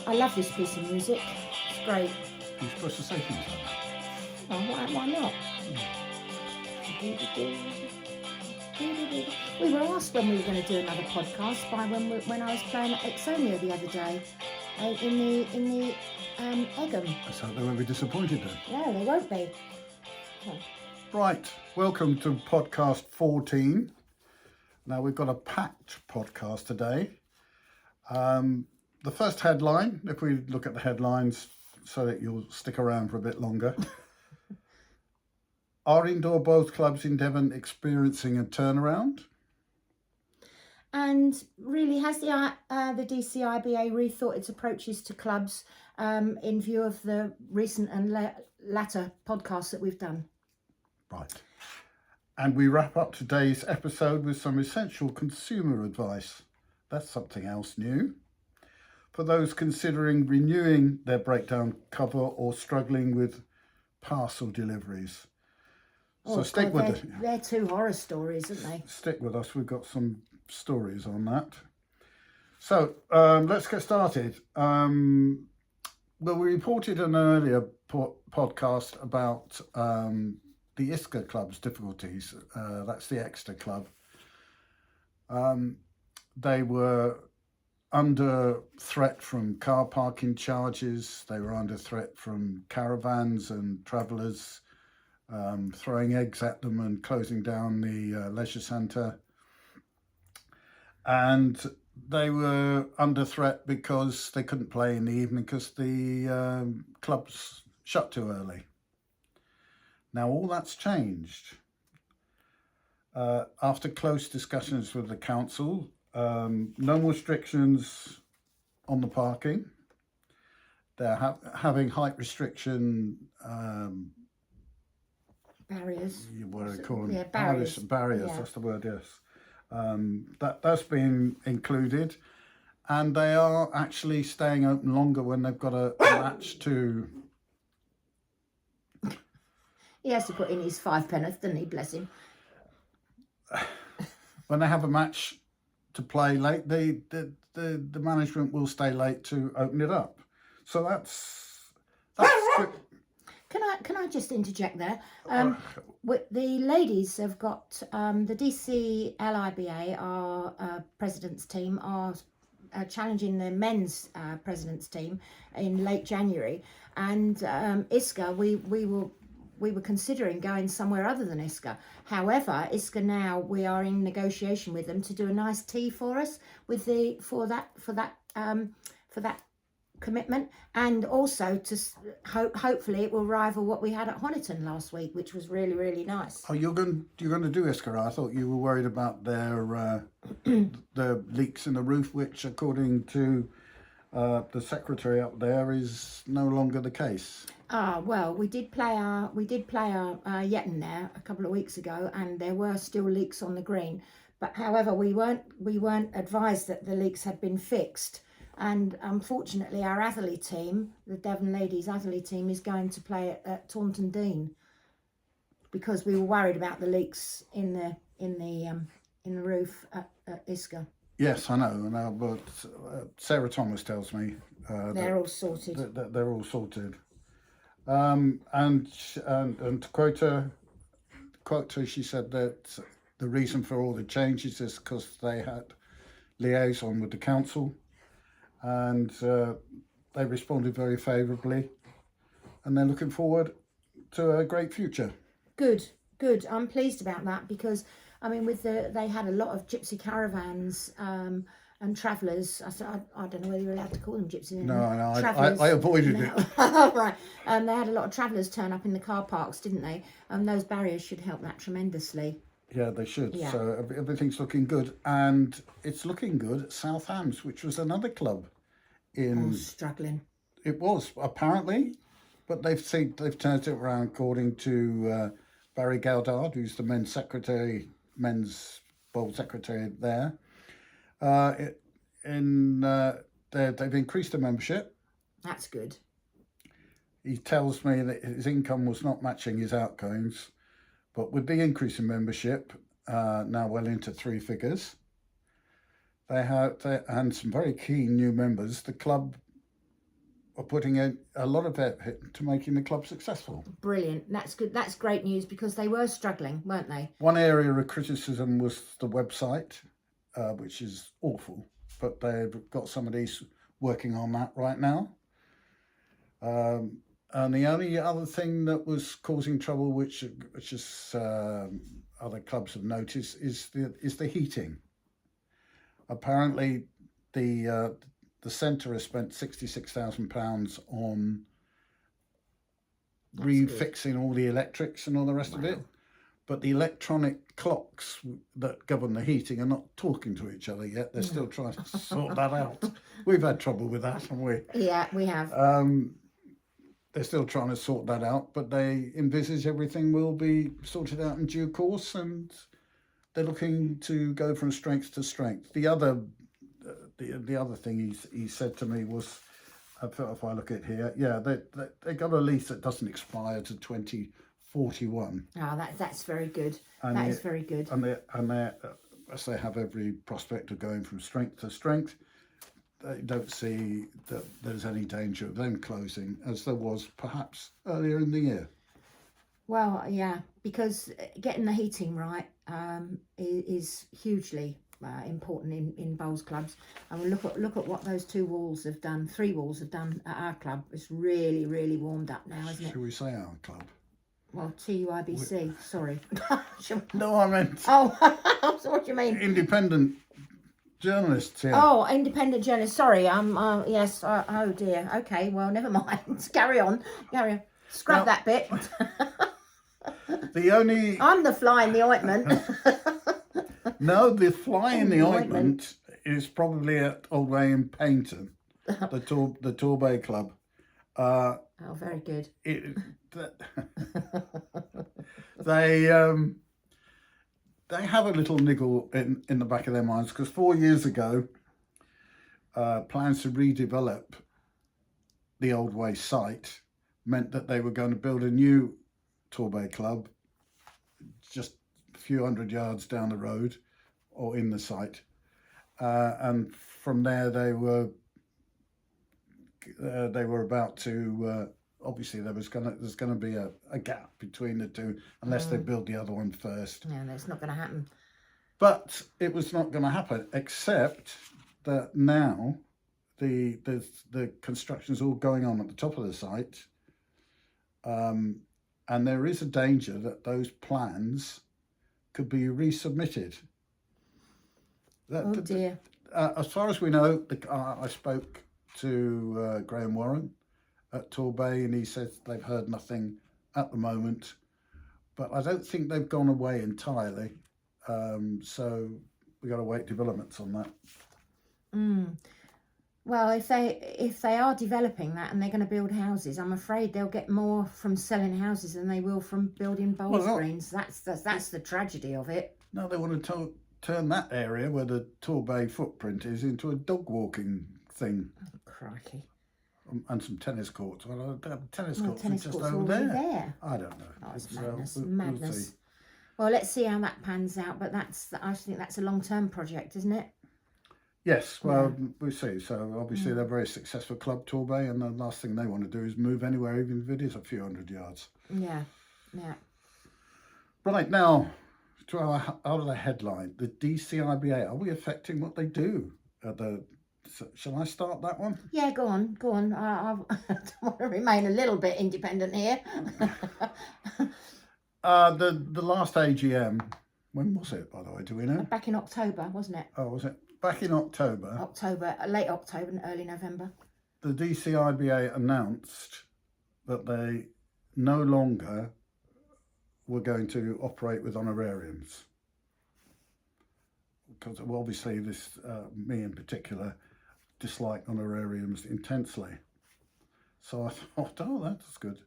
I love this piece of music. It's great. You're supposed to say things like that. Oh, why not? We were asked when we were going to do another podcast by when I was playing at Exonia the other day, in the Egham. Let's hope they won't be disappointed then. No, they won't be. Right, welcome to podcast 14. Now we've got a packed podcast today. The first headline, if we look at the headlines so that you'll stick around for a bit longer. Are indoor bowls clubs in Devon experiencing a turnaround? And really, has the DCIBA rethought its approaches to clubs in view of the recent and latter podcasts that we've done? Right. And we wrap up today's episode with some essential consumer advice. That's something else new. For those considering renewing their breakdown cover or struggling with parcel deliveries. So stick with it. They're two horror stories, aren't they? Stick with us. We've got some stories on that. So let's get started. Well, we reported an earlier podcast about the ISCA club's difficulties. That's the Exeter club. They were under threat from car parking charges. They were under threat from caravans and travellers throwing eggs at them and closing down the leisure centre. And they were under threat because they couldn't play in the evening because the clubs shut too early. Now all that's changed. After close discussions with the council, no more restrictions on the parking. They're having height restriction barriers. What do they call them? Yeah, barriers. Barriers. Yeah. That's the word. Yes. That's been included, and they are actually staying open longer when they've got a match to. He has to put in his 5 pence, doesn't he? Bless him. When they have a match to play late, the management will stay late to open it up. So that's good. Can I just interject there? The ladies have got the DCLIBA, our president's team, are challenging the men's president's team in late January, and ISCA we were considering going somewhere other than ISCA. However, ISCA now we are in negotiation with them to do a nice tea for us with for that commitment, and also to hopefully it will rival what we had at Honiton last week, which was really, really nice. Oh, you're going to do ISCA? I thought you were worried about their the leaks in the roof, which, according to the secretary up there, is no longer the case. Well, we did play our Yetton there a couple of weeks ago, and there were still leaks on the green. But however, we weren't advised that the leaks had been fixed. And unfortunately, our Atherley team, the Devon Ladies Atherley team, is going to play at Taunton Dean because we were worried about the leaks in the roof at ISCA. Yes, I know, but Sarah Thomas tells me they're all sorted. They're all sorted. And to quote her, she said that the reason for all the changes is because they had liaison with the council, and they responded very favourably, and they're looking forward to a great future. Good. I'm pleased about that because, I mean, they had a lot of gypsy caravans and travellers. I don't know whether you're allowed to call them gypsies. No, I avoided it. Right. They had a lot of travellers turn up in the car parks, didn't they? Those barriers should help that tremendously. Yeah, they should. Yeah. So everything's looking good, and it's looking good at South Hams, which was another club struggling. It was apparently, but they've turned it around, according to Barry Galdard, who's the men's bowl secretary there. They've increased the membership. That's good. He tells me that his income was not matching his outgoings, but with the increase in membership, now well into 3 figures, and some very keen new members. The club are putting a lot of effort to making the club successful. Brilliant. That's good. That's great news because they were struggling, weren't they? One area of criticism was the website, which is awful, but they've got somebody working on that right now. And the only other thing that was causing trouble, which is other clubs have noticed, is the heating. Apparently, the centre has spent £66,000 on refixing all the electrics and all the rest of it. But the electronic clocks that govern the heating are not talking to each other yet. They're still trying to sort that out. We've had trouble with that, haven't we? Yeah, we have. They're still trying to sort that out, but they envisage everything will be sorted out in due course, and they're looking to go from strength to strength. The other thing he said to me was, if I look at here, yeah, they got a lease that doesn't expire to 2041. Oh, that's very good. And that is very good. And they as they have every prospect of going from strength to strength, they don't see that there's any danger of them closing, as there was perhaps earlier in the year. Well, yeah, because getting the heating right is hugely important in bowls clubs. And look at what those 3 walls have done at our club. It's really, really warmed up now, isn't it? Should we say our club? Well, TUIBC, sorry. No, I meant... Oh, so what do you mean? Independent journalists here. Oh, independent journalists, sorry. Yes, oh dear. Okay, well, never mind. Carry on. Scrub that bit. The only... I'm the fly in the ointment. No, the fly in the ointment is probably at Old Way in Paynton, the Torbay Club. Oh, very good. They have a little niggle in the back of their minds, because 4 years ago, plans to redevelop the Old Way site meant that they were going to build a new Torbay Club just a few hundred yards down the road or in the site, and from there they were about to obviously there's going to be a gap between the two unless they build the other one first. Yeah, that's not going to happen. But it was not going to happen, except that now the construction's all going on at the top of the site, and there is a danger that those plans could be resubmitted. Oh dear. As far as we know, I spoke to Graham Warren at Torbay, and he says they've heard nothing at the moment, but I don't think they've gone away entirely. So we've got to wait developments on that. Well, if they are developing that and they're going to build houses, I'm afraid they'll get more from selling houses than they will from building bowls greens. That's the tragedy of it. No, they want to turn that area where the Torbay footprint is into a dog walking thing. Oh, crikey. And some tennis courts. Well, the tennis courts are just courts over there. I don't know. Oh, it's madness. We'll see. Well, let's see how that pans out. But I think that's a long-term project, isn't it? Yes, well, we'll see. So obviously they're a very successful club, Torbay, and the last thing they want to do is move anywhere, even if it is a few hundred yards. Yeah. Right, now to our other headline, the DCIBA. Are we affecting what they do at the... Shall I start that one? Yeah, go on. I want to remain a little bit independent here. The last AGM, when was it, by the way, do we know? Back in October, wasn't it? Oh, was it? Back in October. Late October and early November. The DCIBA announced that they no longer were going to operate with honorariums. Because obviously me in particular, dislike honorariums intensely. So I thought, oh, that's good.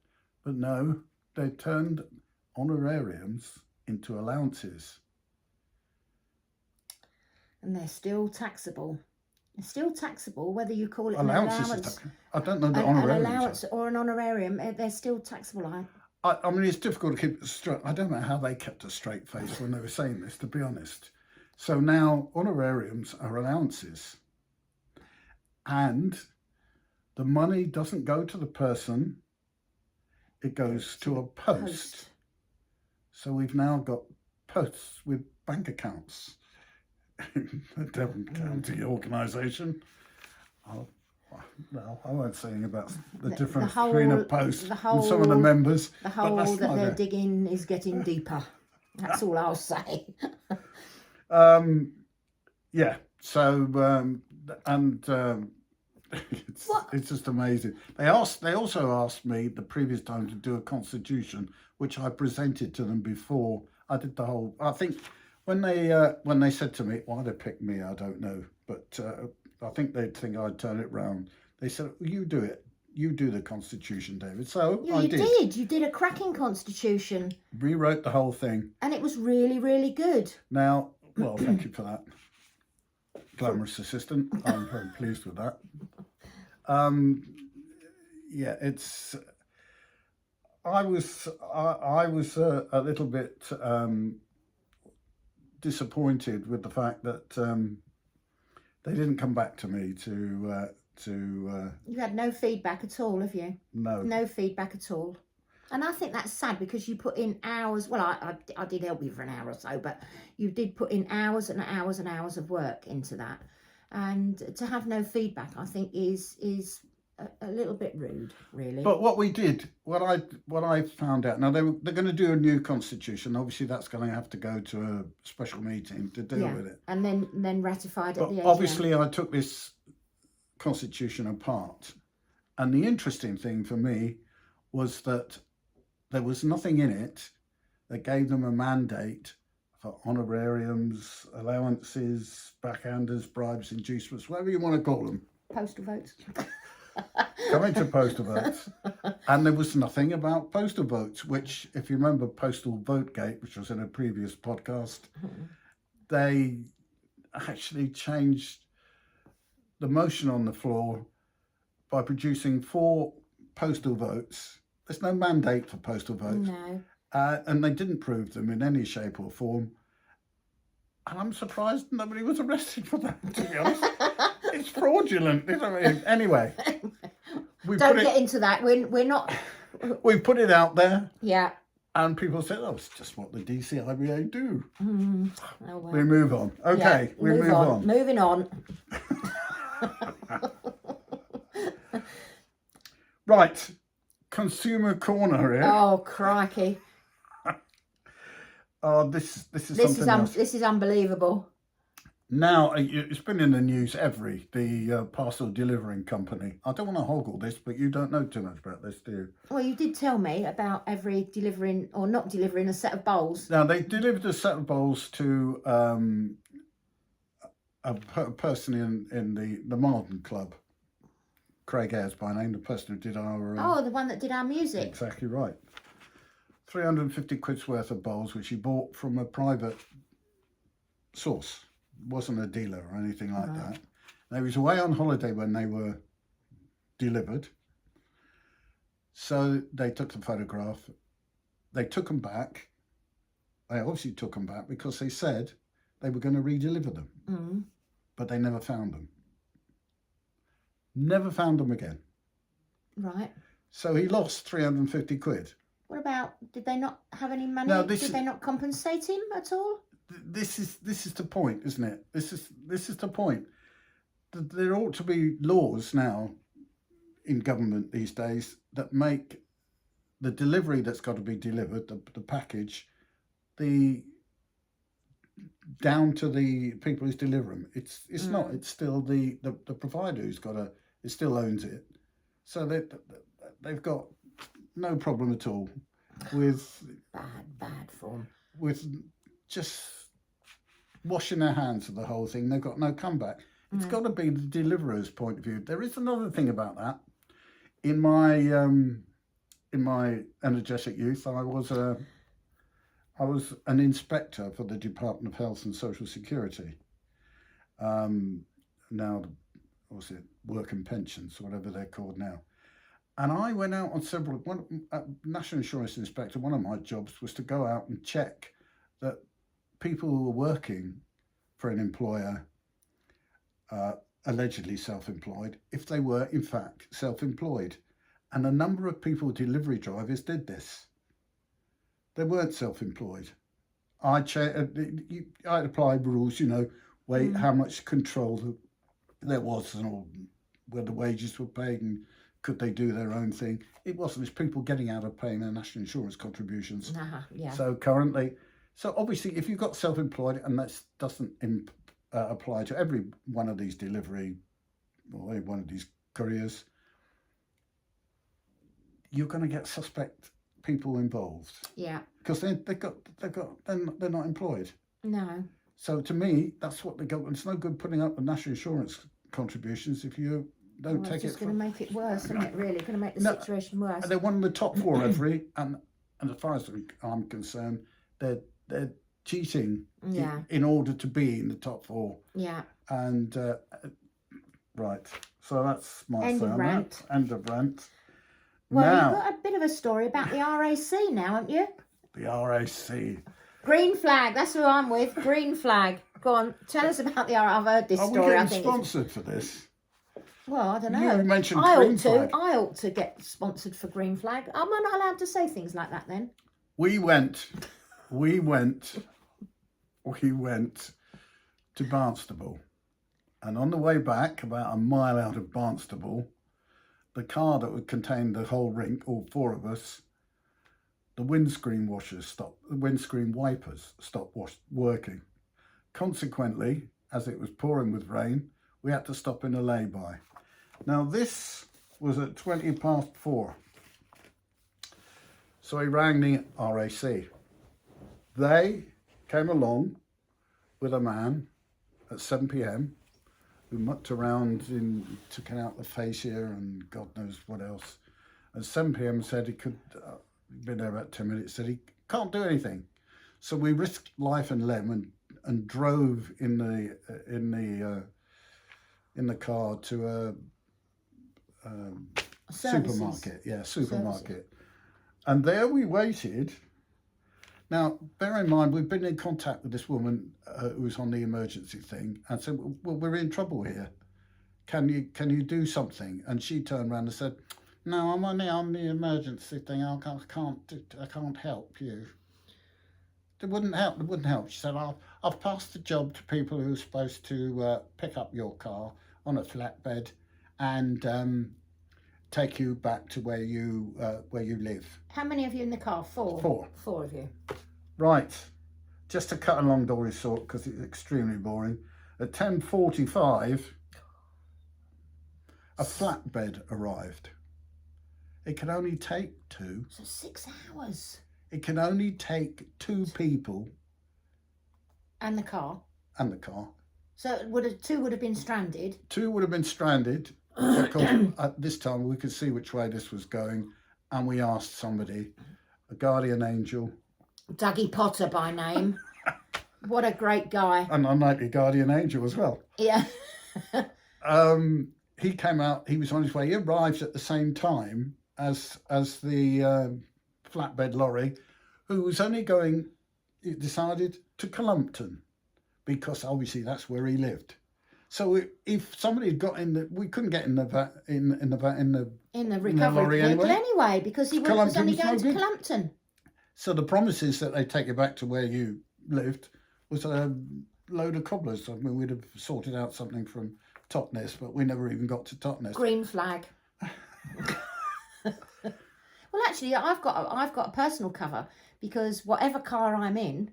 But no, they turned honorariums into allowances. And they're still taxable. It's still taxable, whether you call it Allowances an allowance. I don't know the honorariums. An allowance or an honorarium, they're still taxable. I mean, it's difficult to keep it straight. I don't know how they kept a straight face when they were saying this, to be honest. So now honorariums are allowances. And the money doesn't go to the person, it goes to a post. So we've now got posts with bank accounts. The Devon County organisation. Well, I won't say anything about the difference between a post and some of the members. The hole that they're digging is getting deeper. That's all I'll say. Yeah. So it's just amazing. They also asked me the previous time to do a constitution, which I presented to them before I did the whole. I think when they said to me, why they picked me, I don't know, but I think they'd think I'd turn it round. They said, well, you do it. You do the constitution, David. So yeah, I did. You did a cracking constitution. Rewrote the whole thing. And it was really, really good. Now, well, thank you for that. Glamorous assistant. I'm very pleased with that. Yeah, it's. I was a little bit disappointed with the fact that they didn't come back to me to. You had no feedback at all, have you? No feedback at all. And I think that's sad because you put in hours. Well, I did help you for an hour or so, but you did put in hours and hours and hours of work into that. And to have no feedback, I think, is a little bit rude, really. But what we did, what I found out, now they're going to do a new constitution. Obviously, that's going to have to go to a special meeting to deal with it. And then ratified at the AGM. Obviously, I took this constitution apart. And the interesting thing for me was that there was nothing in it that gave them a mandate for honorariums, allowances, backhanders, bribes, inducements, whatever you want to call them. Postal votes. Coming to postal votes. And there was nothing about postal votes, which, if you remember Postal Votegate, which was in a previous podcast, they actually changed the motion on the floor by producing 4 postal votes. There's no mandate for postal votes. No. And they didn't prove them in any shape or form. And I'm surprised nobody was arrested for that, to be honest. It's fraudulent. Anyway. Don't get into that. We're not... We put it out there. Yeah. And people said, oh, it's just what the DCIBA do. Oh, well. We move on. Okay, yeah, we move on. Moving on. Right. Consumer corner here. Oh, crikey. Oh, this is something else. This is unbelievable. Now, it's been in the news, the parcel delivering company. I don't want to hog all this, but you don't know too much about this, do you? Well, you did tell me about every delivering or not delivering a set of bowls. Now, they delivered a set of bowls to a person in the Marden Club. Craig Ayres by name, the person who did our... the one that did our music. Exactly right. 350 quid's worth of bowls, which he bought from a private source. Wasn't a dealer or anything like that. Now, he was away on holiday when they were delivered. So they took the photograph. They took them back. They obviously took them back because they said they were going to re-deliver them. But they never found them. Never found them again. Right. So he lost 350 quid. What about, did they not have any money? No, did they not compensate him at all? This is the point, isn't it? This is the point. There ought to be laws now in government these days that make the delivery that's got to be delivered, the package, down to the people who's delivering. It's not. It's still the provider who's it still owns it. So they've got no problem at all with bad form. With just washing their hands of the whole thing. They've got no comeback. It's got to be the deliverer's point of view. There is another thing about that. In my energetic youth, I was an inspector for the Department of Health and Social Security. Now, what's it, work and pensions, whatever they're called now. And I went out on National Insurance Inspector, one of my jobs was to go out and check that people who were working for an employer allegedly self-employed if they were in fact self-employed. And a number of people, delivery drivers, did this. They weren't self-employed. I'd apply rules, how much control there was and all, where the wages were paid and could they do their own thing. It wasn't. It's people getting out of paying their national insurance contributions. Yeah. So obviously, if you've got self-employed, and that doesn't apply to every one of these delivery or any one of these couriers, you're going to get suspect people involved. Yeah. Because they're not employed. No. So to me, that's what the government. It's no good putting up the national insurance contributions if you don't take it. It's just going to make it worse, isn't it? Really, going to make the situation worse. And they're one of the top four every, and as far as I'm concerned, they're cheating in order to be in the top four. Yeah. And right, so that's my End of rant. End of rant. Well, now, you've got a bit of a story about the RAC now, haven't you? The RAC. Green flag. That's who I'm with. Green flag. Go on. Tell us about the RAC. I've heard this story. Are we getting I think sponsored for this? Well, I don't know. You mentioned Green Flag. I ought to get sponsored for Green Flag. Am I not allowed to say things like that then? We went to Barnstable, and on the way back, about a mile out of Barnstable, the car that would contain the whole rink, all four of us, the windscreen wipers stopped working. Consequently, as it was pouring with rain, we had to stop in a lay-by. Now this was at 4:20. So he rang the RAC. They came along with a man at 7 p.m. who mucked around took out the fascia and God knows what else. At 7 p.m. said he could, been there about 10 minutes, said he can't do anything. So we risked life and limb and drove in the car to a supermarket. Yeah, supermarket. Services. And there we waited. Now, bear in mind, we've been in contact with this woman who was on the emergency thing and said, well, we're in trouble here. Can you do something? And she turned around and said, no, I'm only on the emergency thing. I can't help you. It wouldn't help. She said, I've passed the job to people who are supposed to pick up your car on a flatbed and take you back to where you live. How many of you in the car? Four. Four of you. Right. Just to cut a long story short, because it's extremely boring. At 10:45, a flatbed arrived. It can only take two. So 6 hours. It can only take two people. And the car. So two would have been stranded. Two would have been stranded. Because at this time we could see which way this was going, and we asked somebody, a guardian angel. Dougie Potter by name. What a great guy. And unlikely guardian angel as well. Yeah. He came out, he was on his way. He arrived at the same time as the flatbed lorry, who was only going, he decided, to Columpton, because obviously that's where he lived. So if somebody had got we couldn't get in the recovery vehicle anyway, because he was only going to Columpton. So the promises that they take you back to where you lived was a load of cobblers. I mean, we'd have sorted out something from Totnes, but we never even got to Totnes. Green flag. Well, actually, I've got a personal cover, because whatever car I'm in,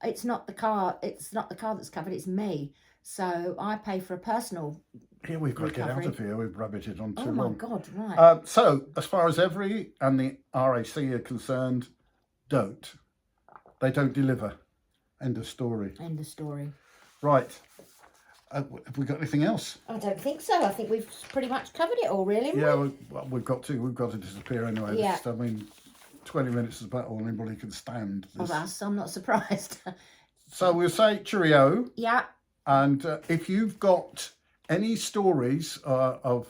it's not the car that's covered, it's me. So I pay for a personal Here we've got recovery. to get out of here. We've rabbited on too long. Oh my God, right. So as far as Every and the RAC are concerned, they don't deliver. End of story. End of story. Right. Have we got anything else? I don't think so. I think we've pretty much covered it all, really. Yeah, we've got to disappear anyway. Yeah. 20 minutes is about all anybody can stand. Of us, I'm not surprised. So we'll say cheerio. Yeah. And if you've got any stories of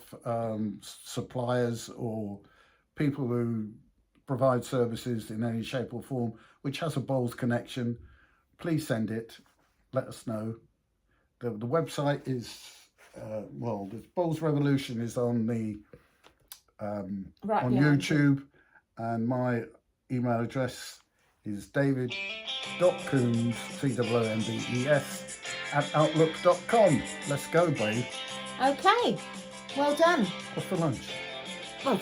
suppliers or people who provide services in any shape or form which has a Bowls connection, please send it. Let us know. The website is well, the Balls Revolution is on the Right on behind YouTube, and my email address is david.coombs, COOMBES, @outlook.com. Let's go, babe. Okay, well done. What's for lunch? Well,